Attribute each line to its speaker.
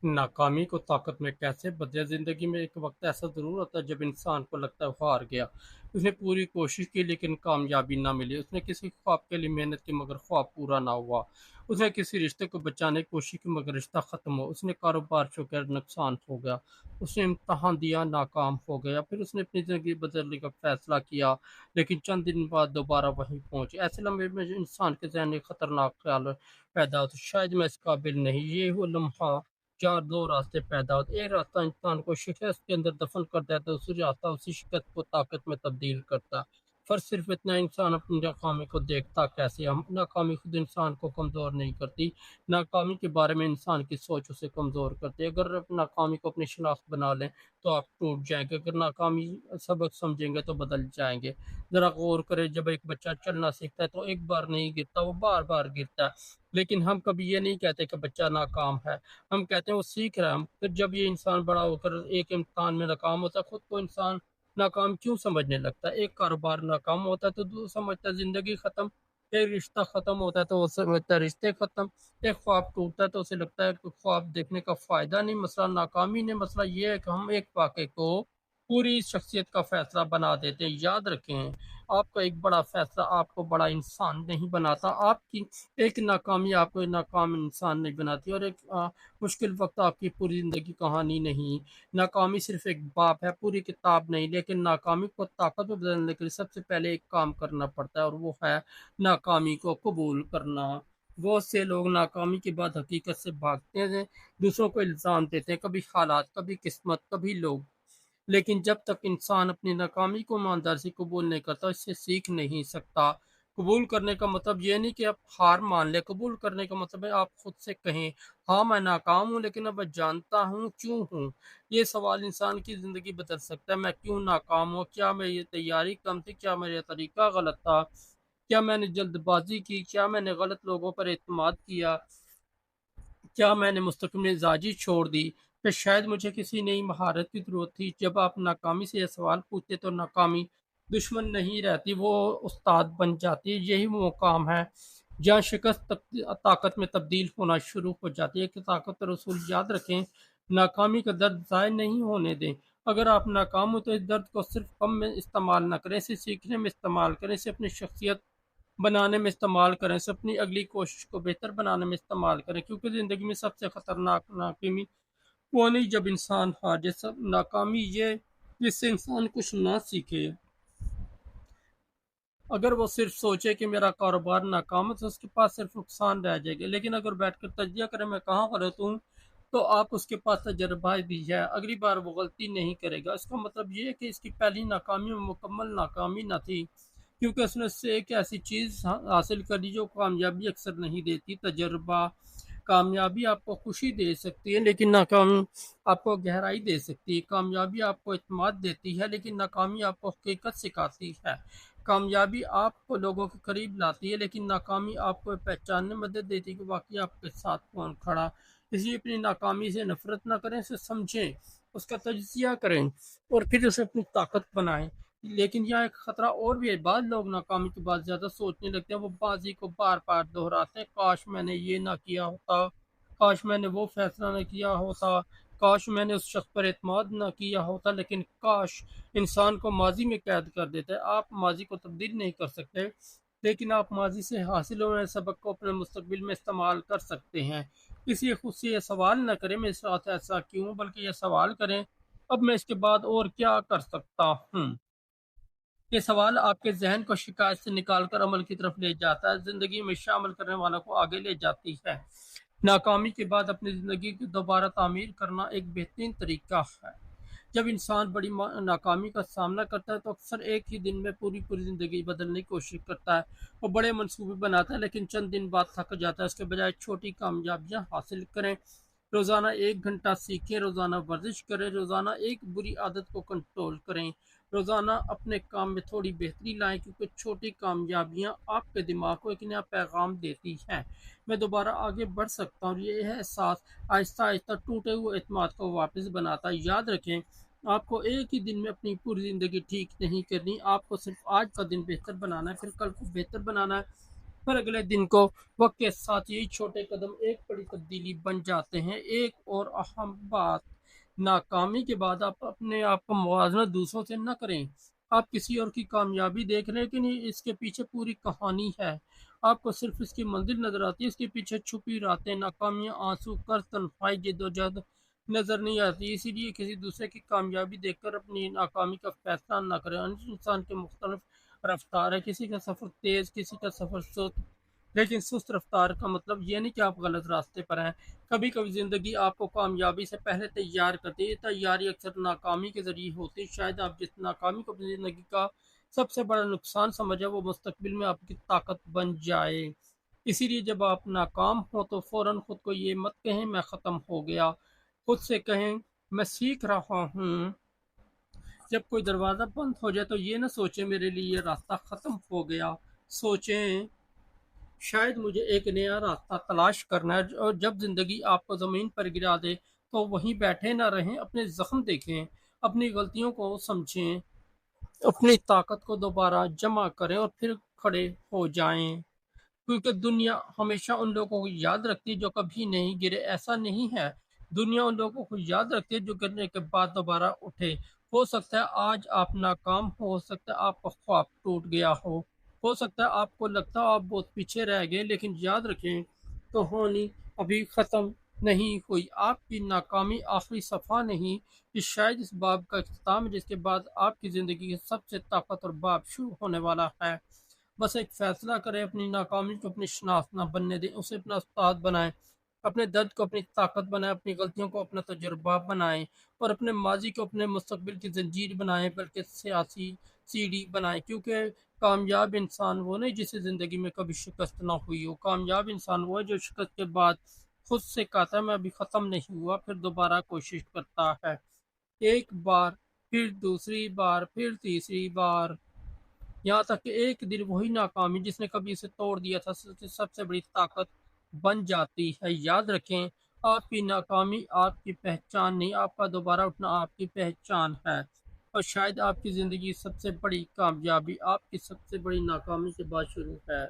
Speaker 1: नाकामी को ताकत में कैसे बदले? ज़िंदगी में एक वक्त ऐसा ज़रूर होता है जब इंसान को लगता है वो हार गया। उसने पूरी कोशिश की लेकिन कामयाबी ना मिली। उसने किसी ख्वाब के लिए मेहनत की मगर ख्वाब पूरा ना हुआ। उसने किसी रिश्ते को बचाने की कोशिश की मगर रिश्ता ख़त्म हुआ। उसने कारोबार शुरू किया, नुकसान हो गया। उसने इम्तहान दिया, नाकाम हो गया। फिर उसने अपनी ज़िंदगी बदलने का फ़ैसला किया लेकिन चंद दिन बाद दोबारा वहीं पहुँचे। ऐसे लम्हे में जो इंसान के ज़हन में खतरनाक ख्याल पैदा होता शायद मैं इस काबिल नहीं। ये वो लम्हा चार दो रास्ते पैदा होते। एक रास्ता इंसान को शिकस्त के अंदर दफन कर देता है, दूसरी रास्ता उसी शिकस्त को ताकत में तब्दील करता है। फ़र्क सिर्फ इतना इंसान अपनी नाकामी को देखता कैसे। हम नाकामी खुद इंसान को कमज़ोर नहीं करती, नाकामी के बारे में इंसान की सोच उसे कमज़ोर करती है। अगर आप नाकामी को अपनी शनाख्त बना लें तो आप टूट जाएंगे, अगर नाकामी सबक समझेंगे तो बदल जाएंगे। ज़रा गौर करें, जब एक बच्चा चलना सीखता है तो एक बार नहीं गिरता, वो बार बार गिरता है। लेकिन हम कभी ये नहीं कहते कि बच्चा नाकाम है, हम कहते हैं वो सीख रहा है। हम फिर जब ये इंसान बड़ा होकर एक इम्तिहान में नाकाम होता है, खुद को इंसान नाकाम क्यों समझने लगता है? एक कारोबार नाकाम होता है तो समझता है ज़िंदगी ख़त्म, एक रिश्ता ख़त्म होता है तो वो समझता है रिश्ते ख़त्म, एक ख्वाब टूटता है तो उसे लगता है कि ख्वाब देखने का फ़ायदा नहीं। मसला नाकामी नहीं, मसला ये है कि हम एक वाक़े को पूरी शख्सियत का फ़ैसला बना देते हैं। याद रखें, आपका एक बड़ा फ़ैसला आपको बड़ा इंसान नहीं बनाता, आपकी एक नाकामी आपको एक नाकाम इंसान नहीं बनाती। और एक मुश्किल वक़्त आपकी पूरी ज़िंदगी कहानी नहीं। नाकामी सिर्फ़ एक बाब है, पूरी किताब नहीं। लेकिन नाकामी को ताकत में बदलने के लिए सबसे पहले एक काम करना पड़ता है और वो है नाकामी को कबूल करना। बहुत से लोग नाकामी के बाद हकीकत से भागते हैं, दूसरों को इल्ज़ाम देते हैं, कभी हालात, कभी किस्मत, कभी लोग। लेकिन जब तक इंसान अपनी नाकामी को ईमानदारी से कबूल नहीं करता, इससे सीख नहीं सकता। कबूल करने का मतलब ये नहीं कि आप हार मान लें, कबूल करने का मतलब है आप खुद से कहें, हाँ, मैं नाकाम हूँ लेकिन अब मैं जानता हूँ क्यों हूँ। ये सवाल इंसान की ज़िंदगी बदल सकता है। मैं क्यों नाकाम हूँ? क्या मेरी तैयारी कम थी? क्या मेरा तरीका गलत था? क्या मैंने जल्दबाज़ी की? क्या मैंने गलत लोगों पर एतमाद किया? क्या मैंने मुस्तकिल मिजाजी छोड़ दी? फिर शायद मुझे किसी नई महारत की ज़रूरत थी। जब आप नाकामी से ये सवाल पूछते तो नाकामी दुश्मन नहीं रहती, वो उस्ताद बन जाती है। यही वो मुकाम है जहाँ शिकस्त ताकत में तब्दील होना शुरू हो जाती है। कि ताकत और उसूल याद रखें, नाकामी का दर्द ज़ाय नहीं होने दें। अगर आप नाकाम हो तो इस दर्द को सिर्फ गम में इस्तेमाल ना करें, इसे सीखने में इस्तेमाल करें, इसे अपनी शख्सियत बनाने में इस्तेमाल करें, इसे अपनी अगली कोशिश को बेहतर बनाने में इस्तेमाल करें। क्योंकि ज़िंदगी में सबसे ख़तरनाक नाकामी वो नहीं जब इंसान हार जाए, सब नाकामी ये जिससे इंसान कुछ ना सीखे। अगर वो सिर्फ सोचे कि मेरा कारोबार नाकाम है तो उसके पास सिर्फ नुकसान रह जाएगा। लेकिन अगर बैठकर तजिया करें मैं कहाँ गलत हूँ, तो आप उसके पास तजर्बा भी है, अगली बार वो गलती नहीं करेगा। इसका मतलब ये है कि इसकी पहली नाकामी में मुकम्मल नाकामी ना थी, क्योंकि उसने उससे एक ऐसी चीज़ हासिल करी जो कामयाबी अक्सर नहीं देती। तजर्बा कामयाबी आपको खुशी दे सकती है लेकिन नाकामी आपको गहराई दे सकती है। कामयाबी आपको इत्मीनान देती है लेकिन नाकामी आपको हकीकत सिखाती है। कामयाबी आपको लोगों के करीब लाती है लेकिन नाकामी आपको पहचानने में मदद देती है कि वाकई आपके साथ कौन खड़ा। इसलिए अपनी नाकामी से नफरत ना करें, उसे समझें, उसका तजिया करें और फिर उसे अपनी ताकत बनाएं। लेकिन यहाँ एक खतरा और भी है, बाद लोग नाकामी के बाद ज़्यादा सोचने लगते हैं, वो बाजी को बार बार दोहराते हैं। काश मैंने ये ना किया होता, काश मैंने वो फैसला ना किया होता, काश मैंने उस शख्स पर एतमाद ना किया होता। लेकिन काश इंसान को माजी में कैद कर देता है। आप माजी को तब्दील नहीं कर सकते, लेकिन आप माजी से हासिल होने वाले सबक को अपने मुस्तकबिल में इस्तेमाल कर सकते हैं। इसलिए खुद से ये सवाल न करें मेरे साथ ऐसा क्यों, बल्कि ये सवाल करें अब मैं इसके बाद और क्या कर सकता हूँ। ये सवाल आपके ज़हन को शिकायत से निकाल कर अमल की तरफ ले जाता है, ज़िंदगी में शामिल करने वालों को आगे ले जाती है। नाकामी के बाद अपनी ज़िंदगी की दोबारा तामीर करना एक बेहतरीन तरीका है। जब इंसान बड़ी नाकामी का सामना करता है तो अक्सर एक ही दिन में पूरी पूरी ज़िंदगी बदलने की कोशिश करता है। वो बड़े मंसूबे बनाता है लेकिन चंद दिन बाद थक जाता है। उसके बजाय छोटी कामयाबियाँ हासिल करें, रोज़ाना 1 घंटा सीखें, रोज़ाना वर्जिश करें, रोज़ाना एक बुरी आदत को कंट्रोल करें, रोज़ाना अपने काम में थोड़ी बेहतरी लाएं, क्योंकि छोटी कामयाबियां आपके दिमाग को एक नया पैगाम देती हैं। मैं दोबारा आगे बढ़ सकता हूँ, ये है एहसास आहिस्ता आहिस्ता टूटे हुए एतमाद को वापस बनाता है। याद रखें, आपको एक ही दिन में अपनी पूरी ज़िंदगी ठीक नहीं करनी, आपको सिर्फ आज का दिन बेहतर बनाना है, फिर कल को बेहतर बनाना है, पर अगले दिन को वक्त के साथ यही छोटे कदम एक बड़ी तब्दीली बन जाते हैं। एक और अहम बात, नाकामी के बाद आप अपने आप का मुवाजना दूसरों से न करें। आप किसी और की कामयाबी देख रहे हैं कि नहीं, इसके पीछे पूरी कहानी है। आपको सिर्फ इसकी मंजिल नजर आती है, इसके पीछे छुपी रातें, नाकामियां, आंसू, कर्ज, तन्हाई, जद्दोजहद नजर नहीं आती। इसीलिए किसी दूसरे की कामयाबी देखकर अपनी नाकामी का फैसला न करें। हर इंसान के मुख्तलिफ रफ्तार है, किसी का सफ़र तेज़, किसी का सफ़र सुस्त। लेकिन सुस्त रफ्तार का मतलब ये नहीं कि आप गलत रास्ते पर हैं। कभी कभी ज़िंदगी आपको कामयाबी से पहले तैयार करती है। तैयारी अक्सर नाकामी के ज़रिए होती है। शायद आप जिस नाकामी को अपनी ज़िंदगी का सबसे बड़ा नुकसान समझे, वो मुस्तकबिल में आपकी ताकत बन जाए। इसीलिए जब आप नाकाम हो तो फ़ौरन खुद को ये मत कहें मैं ख़त्म हो गया। खुद से कहें मैं सीख रहा हूँ। जब कोई दरवाज़ा बंद हो जाए तो ये ना सोचें मेरे लिए ये रास्ता ख़त्म हो गया। सोचें शायद मुझे एक नया रास्ता तलाश करना है। और जब ज़िंदगी आपको ज़मीन पर गिरा दे तो वहीं बैठे ना रहें, अपने ज़ख्म देखें, अपनी गलतियों को समझें, अपनी ताकत को दोबारा जमा करें और फिर खड़े हो जाएं। क्योंकि दुनिया हमेशा उन लोगों को याद रखती है जो कभी नहीं गिरे। ऐसा नहीं है, दुनिया उन लोगों को याद रखती है जो गिरने के बाद दोबारा उठे। हो सकता है आज आप नाकाम हो सकता है आपका ख्वाब टूट गया हो सकता है आपको लगता हो आप बहुत पीछे रह गए, लेकिन याद रखें कहानी अभी ख़त्म नहीं हुई। आपकी नाकामी आखिरी सफ़ा नहीं, ये शायद इस बाब का इख्तिताम है जिसके बाद आपकी ज़िंदगी का सबसे ताकतवर बाब शुरू होने वाला है। बस एक फैसला करें, अपनी नाकामी को अपनी शनाख्त ना बनने दें, उसे अपना उस्ताद बनाएं, अपने दर्द को अपनी ताकत बनाएं, अपनी गलतियों को अपना तजुर्बा बनाएं और अपने माजी को अपने मुस्तकबिल की जंजीर बनाएं, बल्कि सियासी सीढ़ी बनाएं। क्योंकि कामयाब इंसान वो नहीं जिसे ज़िंदगी में कभी शिकस्त ना हुई हो। कामयाब इंसान वो है जो शिकस्त के बाद खुद से कहता है मैं अभी ख़त्म नहीं हुआ, फिर दोबारा कोशिश करता है। एक बार, फिर दूसरी बार, फिर तीसरी बार, यहाँ तक कि एक दिन वही नाकामी जिसने कभी इसे तोड़ दिया था सबसे बड़ी ताकत बन जाती है। याद रखें, आपकी नाकामी आपकी पहचान नहीं, आपका दोबारा उठना आपकी पहचान है। और शायद आपकी ज़िंदगी सबसे बड़ी कामयाबी आपकी सबसे बड़ी नाकामी के बाद शुरू है।